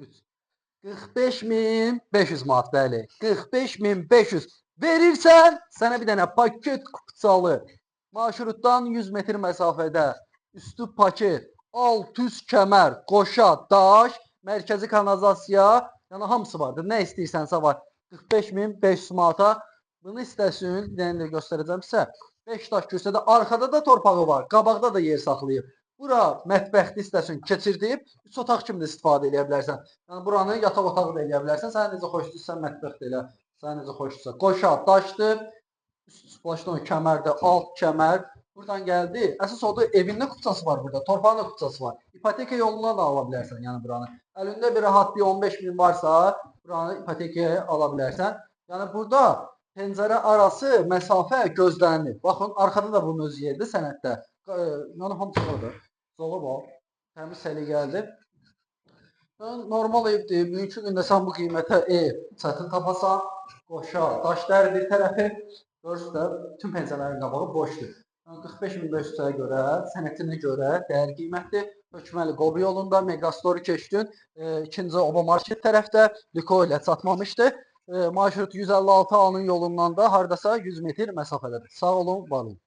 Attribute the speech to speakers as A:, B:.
A: 3. 45.500 manat, bəli. 45.500 verirsən, sənə bir dənə paket kupçalı marşrutdan 100 metr məsafədə üstü paket, alt üst kəmər, qoşa, daş, mərkəzi kanalizasiya, yəni hamısı vardır. Nə istəyirsənsə var. 45.500 manata. Bunu istəsin, bir dənə də göstərəcəm sizə. 5 daş kürsədə, arkada da torpağı var, qabaqda da yer saxlayıb. Bura mətbəxdə istəsin keçirdib, 3 otaq kimi də istifadə edə bilərsən. Yəni buranı yataq otağı da edə bilərsən. Sənə necə xoşdursa mətbəxdə elə. Sənə necə xoşdursa. Qoşa, daşdır. Üst başdan kəmərdə, alt kəmər. Buradan gəldi. Əsas odur evində kupçası var burada. Torpağın da kupçası var. İpoteka yoluna da ala bilərsən yəni buranı. Əlində bir rahat bir 15.000 varsa, buranı ipotekaya ala bilərsən. Yəni burada pəncərə arası məsafə gözlənilir. Baxın, arkada da bunun öz yeridir sənəddə. Yəni hamısı orada. Zola bax. Təmiz səliqəlidir. Normal evdir. Mümkün gündə sən bu qiymətə ev çətin tapasan. Qoşa, daş dəri bir tərəfi. Görürsünüz də, bütün pəncərələrin qabağı boşdur. 45.500-ə görə, sənətinə görə dəyər qiymətdir. Hökməli Qobu yolunda, Megastori keçdin. 2-ci Oba Market tərəfdə Liko ilə çatmamışdı. Marşrut 156 A-nın yolundan da hardasa 100 metr məsafədədir. Sağ olun, var olun.